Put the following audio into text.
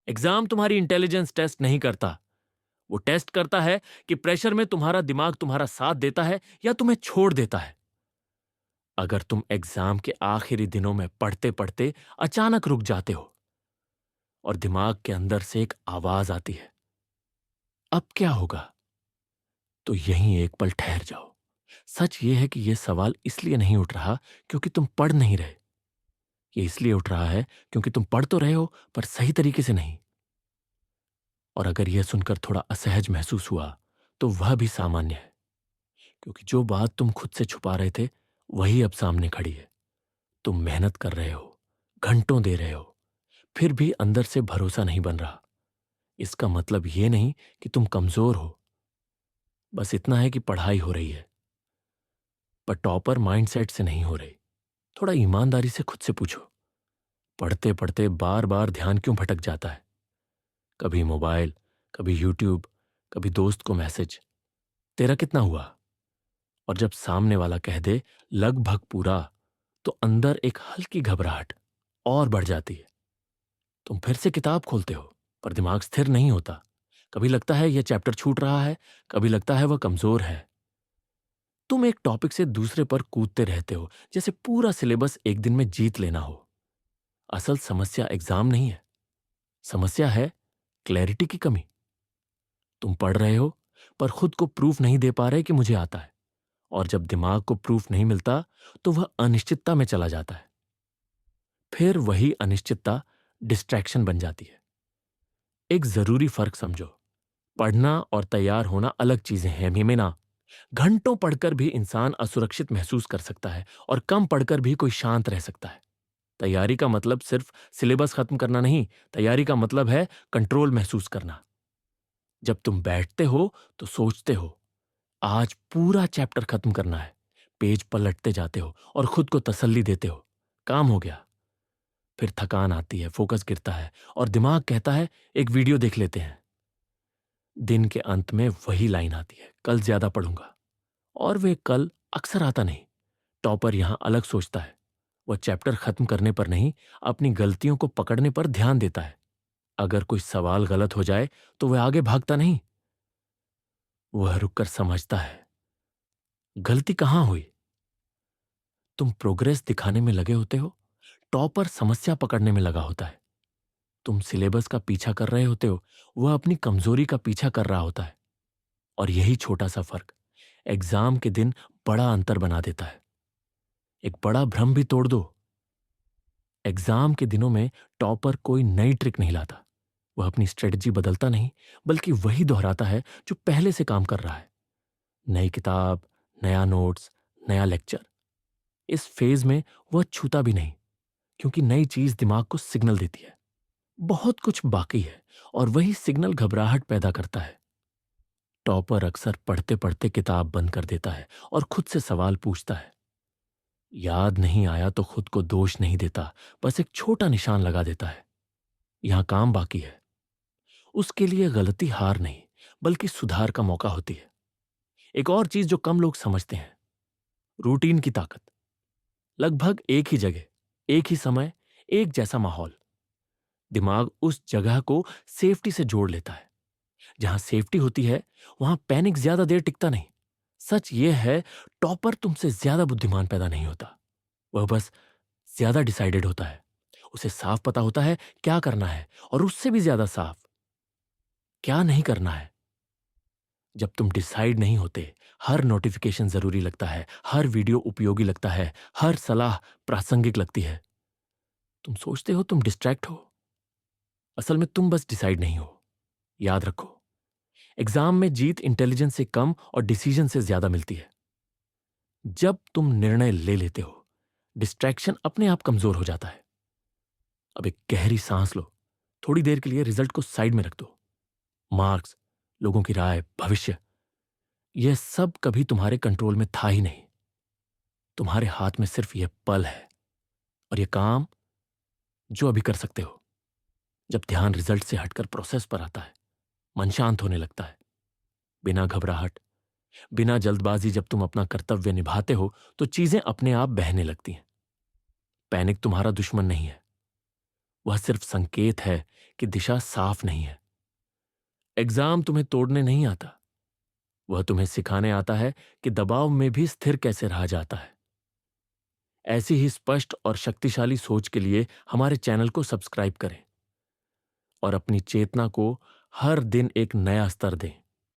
Exam तुम्हारी intelligence test नहीं करता। वो टेस्ट करता है कि प्रेशर में तुम्हारा दिमाग तुम्हारा साथ देता है या तुम्हें छोड़ देता है। अगर तुम एग्जाम के आखिरी दिनों में पढ़ते पढ़ते अचानक रुक जाते हो और दिमाग के अंदर से एक आवाज आती है, अब क्या होगा, तो यहीं एक पल ठहर जाओ। सच यह है कि यह सवाल इसलिए नहीं उठ रहा क्योंकि तुम पढ़ नहीं रहे। यह इसलिए उठ रहा है क्योंकि तुम पढ़ तो रहे हो पर सही तरीके से नहीं। और अगर यह सुनकर थोड़ा असहज महसूस हुआ तो वह भी सामान्य है, क्योंकि जो बात तुम खुद से छुपा रहे थे वही अब सामने खड़ी है। तुम मेहनत कर रहे हो, घंटों दे रहे हो, फिर भी अंदर से भरोसा नहीं बन रहा। इसका मतलब यह नहीं कि तुम कमजोर हो, बस इतना है कि पढ़ाई हो रही है, पर टॉपर माइंडसेट से नहीं हो रही। थोड़ा ईमानदारी से खुद से पूछो, पढ़ते पढ़ते बार बार ध्यान क्यों भटक जाता है? कभी मोबाइल, कभी यूट्यूब, कभी दोस्त को मैसेज। तेरा कितना हुआ? और जब सामने वाला कह दे लगभग पूरा, तो अंदर एक हल्की घबराहट और बढ़ जाती है। तुम फिर से किताब खोलते हो पर दिमाग स्थिर नहीं होता। कभी लगता है यह चैप्टर छूट रहा है, कभी लगता है वह कमजोर है। तुम एक टॉपिक से दूसरे पर कूदते रहते हो जैसे पूरा सिलेबस एक दिन में जीत लेना हो। असल समस्या एग्जाम नहीं है, समस्या है क्लैरिटी की कमी। तुम पढ़ रहे हो पर खुद को प्रूफ नहीं दे पा रहे कि मुझे आता है, और जब दिमाग को प्रूफ नहीं मिलता तो वह अनिश्चितता में चला जाता है। फिर वही अनिश्चितता डिस्ट्रैक्शन बन जाती है। एक जरूरी फर्क समझो, पढ़ना और तैयार होना अलग चीजें हैं मीना। घंटों पढ़कर भी इंसान असुरक्षित महसूस कर सकता है और कम पढ़कर भी कोई शांत रह सकता है। तैयारी का मतलब सिर्फ सिलेबस खत्म करना नहीं, तैयारी का मतलब है कंट्रोल महसूस करना। जब तुम बैठते हो तो सोचते हो आज पूरा चैप्टर खत्म करना है, पेज पलटते जाते हो और खुद को तसल्ली देते हो काम हो गया। फिर थकान आती है, फोकस गिरता है और दिमाग कहता है एक वीडियो देख लेते हैं। दिन के अंत में वही लाइन आती है, कल ज्यादा पढ़ूंगा। और वे कल अक्सर आता नहीं। टॉपर यहां अलग सोचता है। वह चैप्टर खत्म करने पर नहीं, अपनी गलतियों को पकड़ने पर ध्यान देता है। अगर कोई सवाल गलत हो जाए तो वह आगे भागता नहीं, वह रुककर समझता है गलती कहां हुई। तुम प्रोग्रेस दिखाने में लगे होते हो, टॉपर समस्या पकड़ने में लगा होता है। तुम सिलेबस का पीछा कर रहे होते हो, वह अपनी कमजोरी का पीछा कर रहा होता है। और यही छोटा सा फर्क एग्जाम के दिन बड़ा अंतर बना देता है। एक बड़ा भ्रम भी तोड़ दो। एग्जाम के दिनों में टॉपर कोई नई ट्रिक नहीं लाता। वह अपनी स्ट्रेटजी बदलता नहीं, बल्कि वही दोहराता है जो पहले से काम कर रहा है। नई किताब, नया नोट्स, नया लेक्चर। इस फेज में वह छूता भी नहीं, क्योंकि नई चीज दिमाग को सिग्नल देती है बहुत कुछ बाकी है, और वही सिग्नल घबराहट पैदा करता है। टॉपर अक्सर पढ़ते पढ़ते किताब बंद कर देता है और खुद से सवाल पूछता है। याद नहीं आया तो खुद को दोष नहीं देता, बस एक छोटा निशान लगा देता है, यहां काम बाकी है। उसके लिए गलती हार नहीं, बल्कि सुधार का मौका होती है। एक और चीज जो कम लोग समझते हैं, रूटीन की ताकत। लगभग एक ही जगह, एक ही समय, एक जैसा माहौल। दिमाग उस जगह को सेफ्टी से जोड़ लेता है। जहां सेफ्टी होती है वहां पैनिक ज्यादा देर टिकता नहीं। सच यह है, टॉपर तुमसे ज्यादा बुद्धिमान पैदा नहीं होता, वह बस ज्यादा डिसाइडेड होता है। उसे साफ पता होता है क्या करना है, और उससे भी ज्यादा साफ क्या नहीं करना है। जब तुम डिसाइड नहीं होते, हर नोटिफिकेशन जरूरी लगता है, हर वीडियो उपयोगी लगता है, हर सलाह प्रासंगिक लगती है। तुम सोचते हो तुम डिस्ट्रैक्ट हो, असल में तुम बस डिसाइड नहीं हो। याद रखो, एग्जाम में जीत इंटेलिजेंस से कम और डिसीजन से ज्यादा मिलती है। जब तुम निर्णय ले लेते हो, डिस्ट्रैक्शन अपने आप कमजोर हो जाता है। अब एक गहरी सांस लो, थोड़ी देर के लिए रिजल्ट को साइड में रख दो। मार्क्स, लोगों की राय, भविष्य, यह सब कभी तुम्हारे कंट्रोल में था ही नहीं। तुम्हारे हाथ में सिर्फ यह पल है और यह काम जो अभी कर सकते हो। जब ध्यान रिजल्ट से हटकर प्रोसेस पर आता है, मन शांत होने लगता है। बिना घबराहट, बिना जल्दबाजी, जब तुम अपना कर्तव्य निभाते हो तो चीजें अपने आप बहने लगती हैं। पैनिक तुम्हारा दुश्मन नहीं है, वह सिर्फ संकेत है कि दिशा साफ नहीं है। एग्जाम तुम्हें तोड़ने नहीं आता, वह तुम्हें सिखाने आता है कि दबाव में भी स्थिर कैसे रहा जाता है। ऐसी ही स्पष्ट और शक्तिशाली सोच के लिए हमारे चैनल को सब्सक्राइब करें और अपनी चेतना को हर दिन एक नया स्तर दें।